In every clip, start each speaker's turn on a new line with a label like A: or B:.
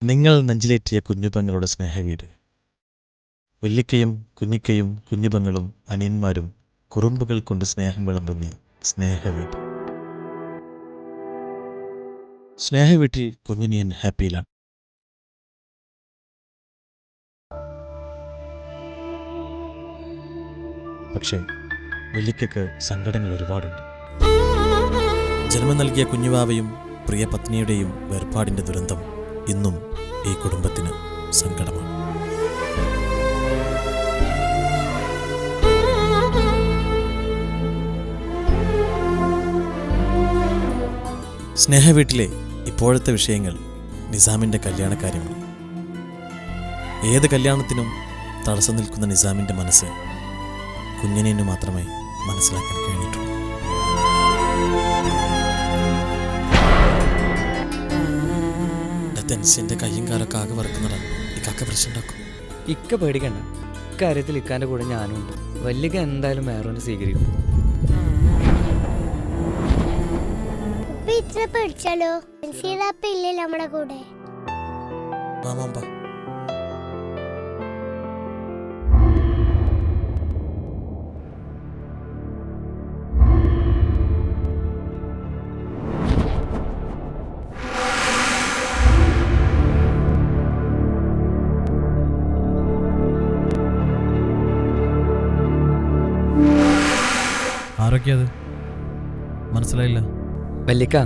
A: നിങ്ങൾ നെഞ്ചിലേറ്റിയ കുഞ്ഞുപെങ്ങളുടെ സ്നേഹവീട്. വല്ലിക്കയും കുഞ്ഞിക്കയും കുഞ്ഞുപെങ്ങളും അനിയന്മാരും കുറുമ്പുകൾ കൊണ്ട് സ്നേഹം വിളമ്പുന്ന സ്നേഹവീട്. സ്നേഹവീട്ടിൽ കുഞ്ഞിനിയൻ ഹാപ്പിയിലാണ്. പക്ഷേ വല്ലിക്കയ്ക്ക് സങ്കടങ്ങൾ ഒരുപാടുണ്ട്. ജന്മം നൽകിയ കുഞ്ഞുവാവയും പ്രിയ പത്നിയുടെയും വേർപാടിൻ്റെ ദുരന്തം ഇന്നും ഈ കുടുംബത്തിന് സങ്കടമാണ്. സ്നേഹവീട്ടിലെ ഇപ്പോഴത്തെ വിഷയങ്ങൾ നിസാമിൻ്റെ കല്യാണക്കാര്യമാണ്. ഏത് കല്യാണത്തിനും തടസ്സം നിൽക്കുന്ന നിസാമിൻ്റെ മനസ്സ് കുഞ്ഞിനു മാത്രമേ മനസ്സിലാക്കാൻ കഴിഞ്ഞിട്ടുള്ളൂ. തെൻസിന്റെ കയ്യും കാലൊക്കെ ആകെ വറക്കുന്നതാണ്. ഇക്കാക്ക പ്രശ്നം ഉണ്ടാക്കും.
B: ഇക്ക പേടിക്കണ്ട, ഇക്കാര്യത്തിൽ ഇക്കാന്റെ കൂടെ ഞാനും ഉണ്ട്. വല്ലിക എന്തായാലും മേറോനെ സ്വീകരിക്കും.
C: പേടിച്ചാലോ? ഇല്ലേ നമ്മുടെ കൂടെ?
D: ആരൊക്കെയത് മനസ്സിലായില്ല.
B: വല്ലിക്ക,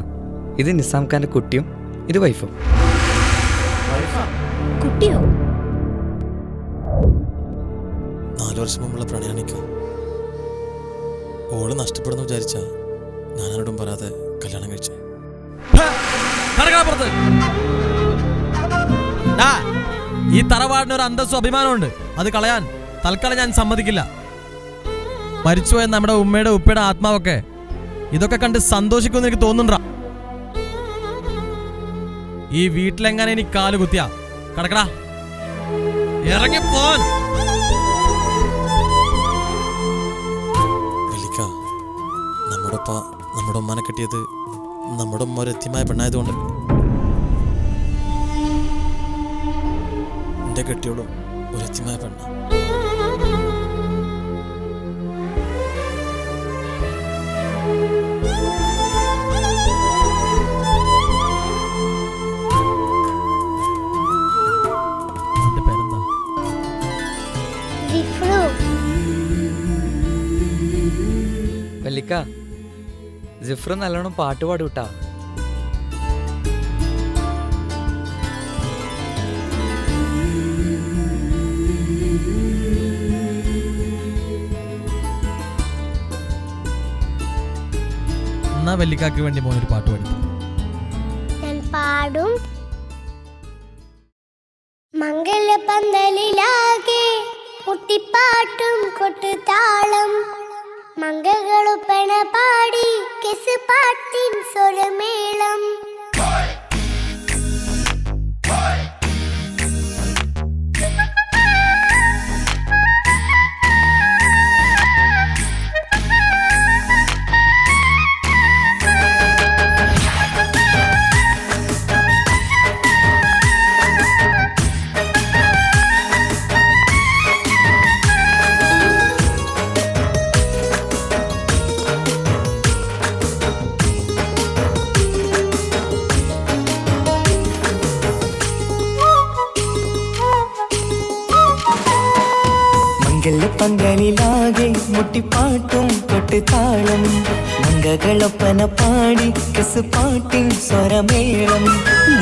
B: ഇത് നിസാം ഖാന്റെ കുട്ടിയും ഇത് വൈഫും.
C: കുട്ടിയോ?
A: 4 വർഷം മുമ്പുള്ള പ്രണയാണിക്ക. ഓള് നഷ്ടപ്പെടുന്നു വിചാരിച്ച ഞാനാരോടും പറയാതെ കല്യാണം കഴിച്ചു.
D: ഈ തറവാടിനൊരു അന്തസ്സും അഭിമാനമുണ്ട്. അത് കളയാൻ തൽക്കാലം ഞാൻ സമ്മതിക്കില്ല. മരിച്ചുപോയ നമ്മുടെ ഉമ്മയുടെ ഉപ്പയുടെ ആത്മാവൊക്കെ ഇതൊക്കെ കണ്ട് സന്തോഷിക്കുമെന്ന് എനിക്ക് തോന്നുന്നുണ്ടാ. ഈ വീട്ടിലെങ്ങനെ എനിക്ക് കാല് കുത്തിയാ കടക്കടാ, ഇറങ്ങിപ്പോൻ.
A: നമ്മുടെ ഉമ്മാനെ കിട്ടിയത് നമ്മുടെ ഉമ്മ ഒരു എത്തിയമായ പെണ്ണായതുകൊണ്ട്. എന്റെ കെട്ടിയോളും ഒരു എത്തിയമായ പെണ്ണ.
B: വല്ലിക്ക, ജിഫ്ര നല്ലോണം പാട്ട് പാടൂട്ടാ.
D: എന്നാ വല്ലിക്കാക്ക് വേണ്ടി മോനൊരു പാട്ട് പാടി.
C: ഞാൻ പാടും. മംഗലപന്തലിലാകെ കുട്ടിപ്പാട്ടും കൊട്ടുതാളം, മംഗളുപ്പണ പാടി കെസ് പാട്ടിൻ സ്വരമേളം.
E: പന്തലിലാകെ മുട്ടിപ്പാട്ടും കൊട്ടുതാളം, മംഗളൊപ്പന പാടി കെസ് പാട്ടിൻ സ്വരമേളം.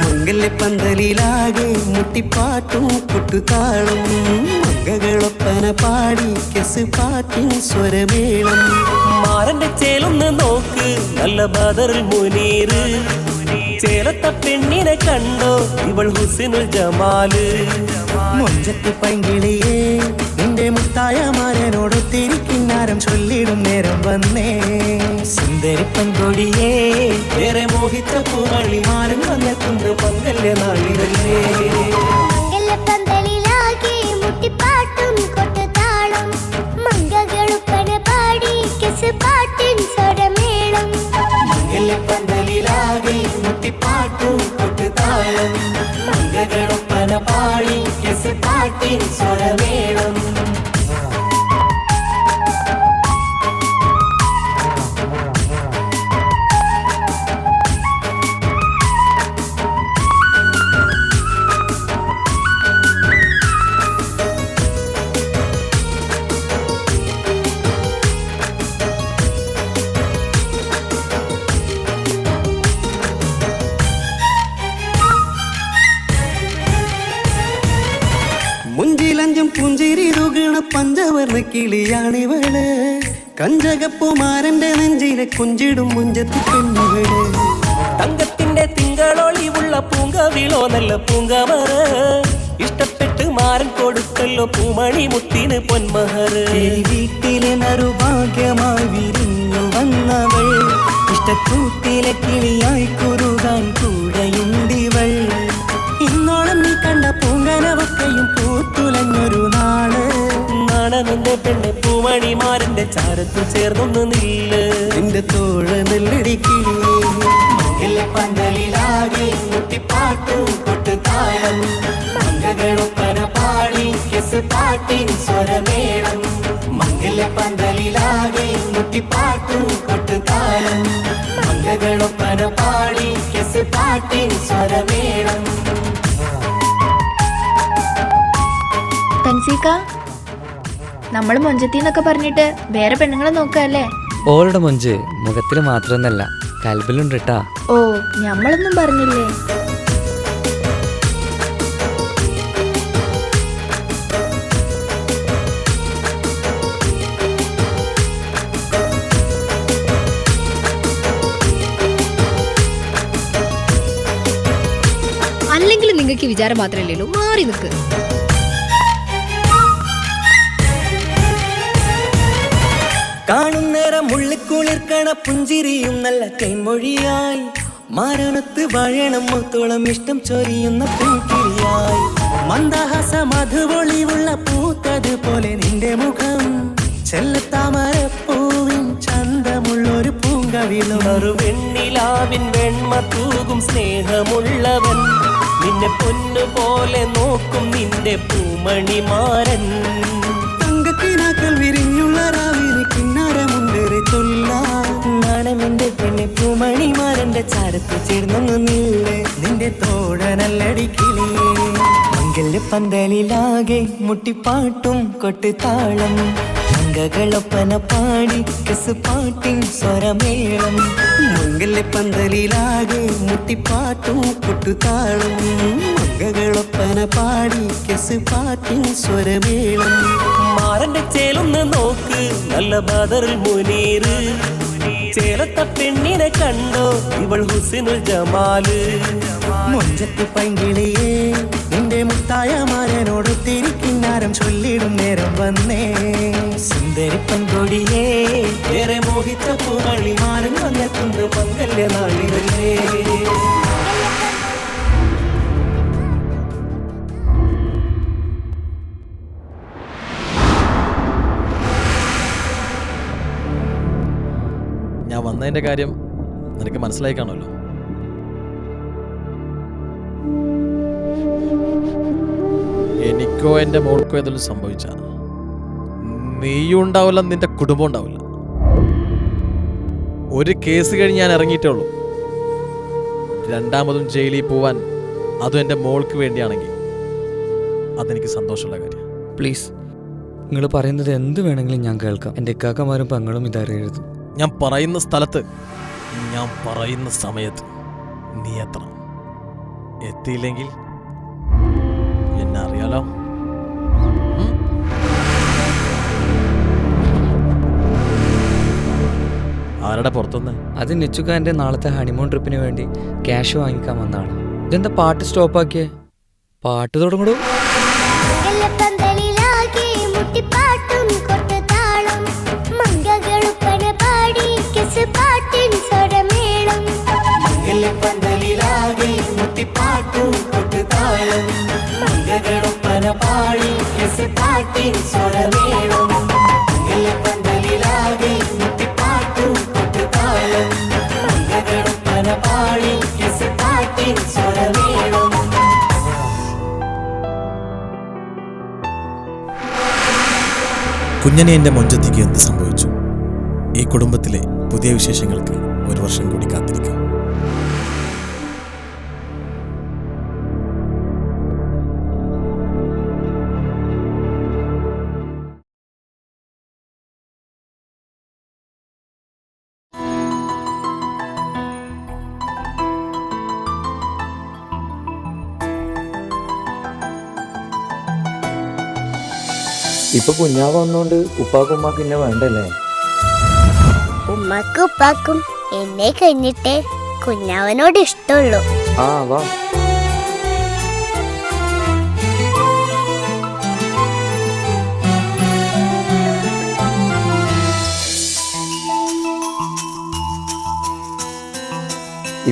E: മംഗലപ്പന്തലിലാകെ മുട്ടിപ്പാട്ടും കൊട്ടുതാളം, മംഗളൊപ്പന പാടി കെസ് പാട്ടിൻ സ്വരമേളം. മാറന്റെ ചേലൊന്ന് നോക്ക്, നല്ല ബദറുൽ മുനീറ്. ചേലത്തെ പെണ്ണിനെ കണ്ടോ, ഇവൾ ഹുസ്നുൽ ജമാല്. മൊഞ്ചത്തി പൈങ്കിളിയേ, നിന്റെ മുത്തായ മാരനോടൊത്തിരിക്കിന്നാരം ചൊല്ലിടും നേരം വന്നേ. സുന്ദരി പെൺകൊടിയേ, ഏറെ മോഹിച്ച പൂവള്ളിമാരൻ വന്നെത്തുന്ന മംഗല്യ നാളിതല്ലേ.
C: മംഗലപന്തലിലാകെ മുട്ടിപ്പാട്ടും കൊട്ടുതാളം, മംഗളുപ്പന പാടി കെസ് പാട്ടിൻ സ്വരമേളം.
E: മംഗലപന്തലിലാകെ മുട്ടിപ്പാട്ടും കൊട്ടുതാളം, മംഗളും സ്വരമേളം. മുഞ്ചിലഞ്ചും പുഞ്ചിരി തുകണ പഞ്ചവർണ്ണ കിളിയാണിവള്. കഞ്ചകപ്പുമാരന്റെ നെഞ്ചിലെ കുഞ്ചിടും മുഞ്ചത്തി പെണ്ണുകള്. തങ്കത്തിന്റെ തിങ്കളൊളിവുള്ള പൂങ്കവിളോ നല്ല പൂങ്കമറ. ഇഷ്ടപ്പെട്ട് മാരൻ കൊടുത്തല്ലോ പൂമണി മുത്തിന് പൊന്മഹർ. വീട്ടിലെ നറുഭാഗ്യമായി വിരിഞ്ഞു വന്നവൾ. ഇഷ്ടക്കൂട്ടിലെ കിളിയായി കുറുകാൻ കൂടെയുണ്ടിവൾ. ഇന്നോളം നീ കണ്ട പൂങ്കനവക്കയും പൂത്തുലഞ്ഞൊരു നാള്. നാണമെന്റെ പെണ്ണെ പൂമണിമാരന്റെ ചാരത്തു ചേർന്നൊന്ന് നില്ല്. നിന്റെ തോഴ നെല്ലടിക്കിളിയെ പന്തലിലാകെ മുട്ടിപ്പാട്ടും കൊട്ടുതാളം. മംഗളൊപ്പന പാടി കെസ് പാട്ടിൻ സ്വരമേളം. മംഗല പന്തലിലാകെ മുട്ടിപ്പാട്ടും കൊട്ടുതാളം. മംഗളൊപ്പന പാടി കെസ് പാട്ടിൻ സ്വരമേളം.
F: തൻസീക്ക, നമ്മൾ മൊഞ്ചത്തിന്നൊക്കെ പറഞ്ഞിട്ട് വേറെ പെണ്ണുങ്ങളെ നോക്കല്ലേ?
B: ഓളുടെ മൊഞ്ച് മുഖത്തിൽ മാത്രമൊന്നല്ല, കൽബിലുണ്ട് കേട്ടാ.
F: ഓ, ഞമ്മളൊന്നും പറഞ്ഞില്ലേ?
G: അല്ലെങ്കിൽ നിങ്ങൾക്ക് വിചാരം മാത്രമല്ലല്ലോ, മാറി നിൽക്ക്.
E: കാണുന്നേരം ഉള്ളിക്കുളിർക്കണ പുഞ്ചിരിയും നല്ല കൈമൊഴിയായി. മാരണത്ത് വഴണം മുത്തോളം ഇഷ്ടം ചൊരിയുന്ന പൂക്കിരിയായി. മന്ദഹാസ മധുപൊളിവുള്ള പൂത്തത് പോലെ നിന്റെ മുഖം. ചെല്ലത്താമരപ്പൂവിൻ ചന്തമുള്ളൊരു പൂങ്കവിളൊരു. വെണ്ണിലാവിൻ വെണ്മ തൂകും സ്നേഹമുള്ളവൻ. നിന്നെ പൊന്നുപോലെ നോക്കും നിന്റെ പൂമണിമാരൻ. തങ്കക്കിനാക്കൾ വിരിഞ്ഞുള്ള രാവിലെ കിന്നാരമുണ്ടേറെ ചൊല്ലാണെന്റെ പെണ്ണെ പൂമണിമാരന്റെ ചാരത്ത് ചേർന്നൊന്ന് നില്ല്. നിന്റെ തോഴനല്ലടിക്കിളിയേ മംഗല്യ പന്തലിലാകെ മുട്ടിപ്പാട്ടും കൊട്ടുതാളം. മംഗളൊപ്പന പാടി കെസ് പാട്ടിൻ സ്വരമേളം. മംഗല്യ പന്തലിലാകെ മുട്ടിപ്പാട്ടും കൊട്ടുതാളം. മംഗളൊപ്പന പാടി കെസ് പാട്ടിൻ സ്വരമേളം. മാറന്റെ ചേലൊന്ന് നോക്ക് നല്ല ബദറുൽ മുനീറ്. ചേലത്ത പെണ്ണിനെ കണ്ടോ ഇവൾ ഹുസ്നുൽ ജമാല്. മൊഞ്ചത്തി പൈങ്കിളിയേ നിന്റെ മുത്തായ മാരനോട് തിരിക്കിന്നാരം ചൊല്ലിടും നേരം വന്നേ. സുന്ദരി പെൺകൊടിയേ ഏറെ മോഹിച്ച പൂമണിമാരൻ വന്നെത്തുന്ന മംഗല്യ നാളിതല്ലേ.
D: ഞാൻ വന്നതിന്റെ കാര്യം നിനക്ക് മനസ്സിലായി കാണുമല്ലോ. എനിക്കോ എൻ്റെ മോൾക്കോ ഏതെങ്കിലും സംഭവിച്ച നീയും ഉണ്ടാവില്ല, നിന്റെ കുടുംബം ഉണ്ടാവില്ല. ഒരു കേസ് കഴിഞ്ഞ് ഞാൻ ഇറങ്ങിയിട്ടേ ഉള്ളൂ. രണ്ടാമതും ജയിലിൽ പോവാൻ, അതും എൻ്റെ മോൾക്ക് വേണ്ടിയാണെങ്കിൽ അതെനിക്ക് സന്തോഷമുള്ള കാര്യം.
B: പ്ലീസ്, നിങ്ങൾ പറയുന്നത് എന്ത് വേണമെങ്കിലും ഞാൻ കേൾക്കാം. എൻ്റെ ഇക്കാക്കമാരും പെങ്ങളും ഇതറിയരുത്.
D: ഞാൻ പറയുന്ന സ്ഥലത്ത്, ഞാൻ പറയുന്ന സമയത്ത് നീ എത്തണം. എത്തിയില്ലെങ്കിൽ എന്നെ അറിയാലോ. ആരുടെ പുറത്തുനിന്ന്?
B: അത് നിച്ചുക്കാൻ്റെ നാളത്തെ ഹണിമൂൺ ട്രിപ്പിന് വേണ്ടി ക്യാഷ് വാങ്ങിക്കാൻ വന്നതാണ്. ഇതെന്താ പാട്ട് സ്റ്റോപ്പാക്കിയേ? പാട്ട് തുടങ്ങൂ.
C: മുട്ടിപ്പാട്ടും കൊട്ടുതാളം. മംഗളൊപ്പന പാടി കെസ് പാട്ടിൻ സ്വരമേളം.
E: പന്തലിലാകെ മുട്ടിപ്പാട്ടും കൊട്ടുതാളം. മംഗളൊപ്പന പാടി കെസ് പാട്ടിൻ സ്വരമേളം. പന്തലിലാകെ മുട്ടിപ്പാട്ടും കൊട്ടുതാളം. മംഗളൊപ്പന പാടി കെസ് പാട്ടിൻ സ്വരമേളം.
A: കുഞ്ഞനെ എൻ്റെ മൊഞ്ചത്തിക്ക് എന്ത് സംഭവിച്ചു? ഈ കുടുംബത്തിലെ പുതിയ വിശേഷങ്ങൾക്ക് 1 വർഷം കൂടി കാത്തിരിക്കാം.
B: ഇപ്പൊ കുഞ്ഞാവ് വന്നോണ്ട് ഉപ്പാക്കും ഉമ്മാക്കും എന്നെ വേണ്ടല്ലേ?
C: ഉമ്മക്കും ഉപ്പാക്കും എന്നെ കഴിഞ്ഞിട്ടേ കുഞ്ഞാവനോട് ഇഷ്ടമുള്ളൂ.
B: ആ വാ.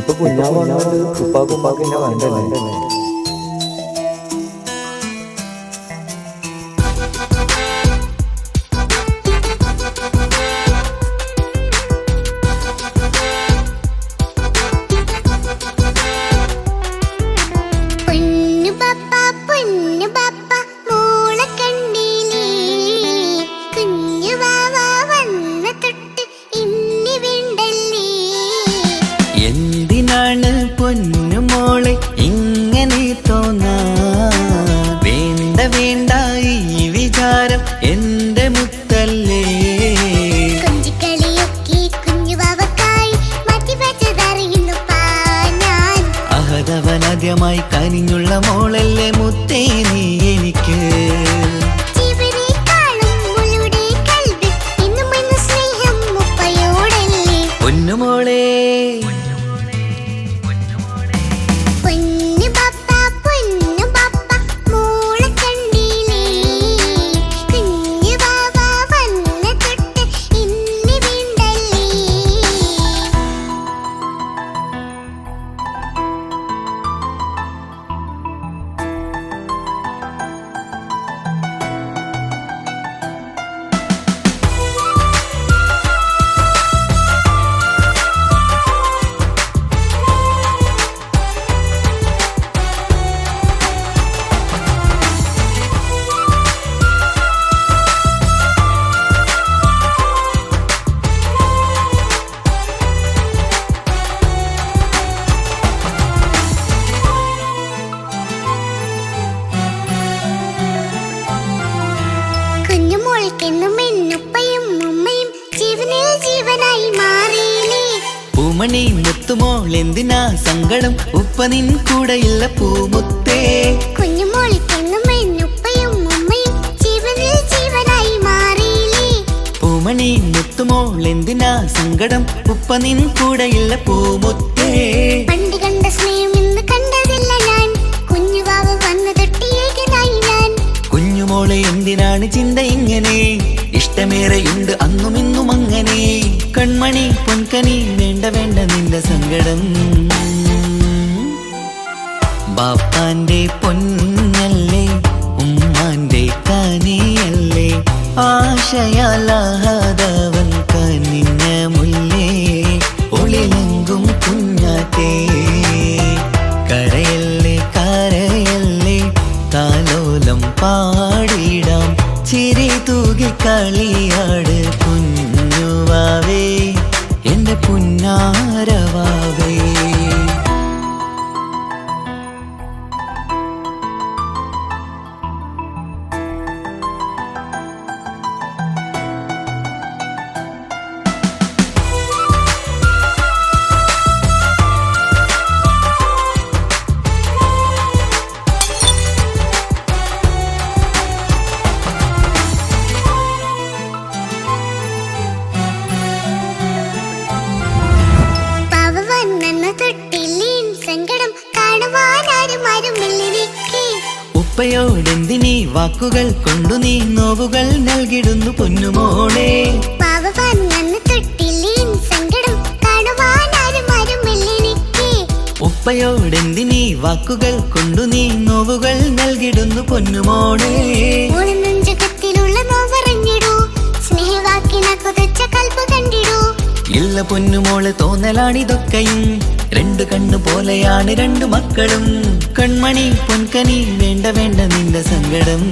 B: ഇപ്പൊ കുഞ്ഞാവ് വന്നോണ്ട് ഉപ്പാക്കും ഉമ്മാക്കും എന്നെ വേണ്ടല്ലേ?
E: എന്തിനാണ് പൊന്നുമോളെ ഇങ്ങനെ തോന്നാ? വേണ്ട വേണ്ട ഈ വിചാരം എന്റെ മുത്തല്ലേ. അഹദവനാദ്യമായി കനിഞ്ഞുള്ള മോളല്ലേ മുത്തേ നീ എനിക്ക്. പൊന്നുമോളെ പൂമണി മുത്തുമോൾ എന്തിനാ സങ്കടം? ഉപ്പ നിൻ കൂടെയില്ല പൂമുത്തേ. പൂമണി മുത്തുമോൾ എന്തിനാ സങ്കടം? ഉപ്പ നിൻ കൂടെയില്ല പൂമുത്തേ.
C: പണ്ട് കണ്ട സ്നേഹം ഇന്ന് കണ്ടതില്ല ഞാൻ. കുഞ്ഞുവാവ് വന്നു തൊട്ടിയേകനായി ഞാൻ.
E: കുഞ്ഞുമോളെ എന്തിനാണ് ചിന്ത ഇങ്ങനെ? ഇഷ്ടമേറെയുണ്ട് അന്നും ഇന്നും അങ്ങനെ. കൺമണി പൊൻകനി വേണ്ട വേണ്ട നിന്റെ സങ്കടം. ബാപ്പാന്റെ പൊന്നല്ലേ ഉമ്മാന്റെ കനിയല്ലേ. ആശയാലാഹതവൻ കനിഞ്ഞ മുല്ലേ. ഒളിലെങ്കും കുഞ്ഞാറ്റേ കരയല്ലേ കരയല്ലേ. താലോലം പാടിടാം ചിരി തൂകി കളിയാട് കുഞ്ഞുവാവേ എന്റെ പുന്നാരവാവേ. ഉപ്പയോടെന്തിനീ വാക്കുകൾ കൊണ്ടു നീ നോവുകൾ നൽകിടുന്നു പൊന്നുമോളെ. ഉപ്പയോടെന്തിനീ വാക്കുകൾ കൊണ്ടു നീ നോവുകൾ നൽകിടുന്നു പൊന്നുമോളെ. ഇല്ല പൊന്നുമോള് തോന്നലാണിതൊക്കെയും. 2 കണ്ണു പോലെയാണ് 2 മക്കളും. കൺമണി പൊൻകനി വേണ്ട വേണ്ട നിന്റെ സങ്കടം.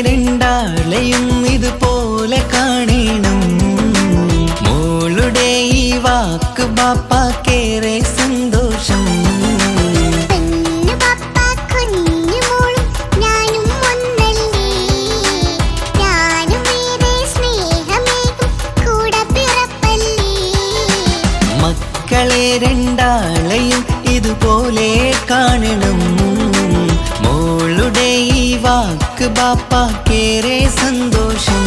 E: രണ്ടാളെയും ഇതുപോലെ കാണണം മോളുടെ ഈ വാക്ക് ബാപ്പാക്കേറെ സന്തോഷം
C: പെണ്ണു പപ്പ കുഞ്ഞു മോളും ഞാനും ഒന്നല്ലേ ഞാനും ഏറെ സ്നേഹമേകും കൂടെ പിറപ്പല്ലേ
E: മക്കളെ രണ്ടാളെയും ഇതുപോലെ കാണണം മോളുടെ ഈ വാക്ക് ബാപ്പാക്കേറെ സന്തോഷം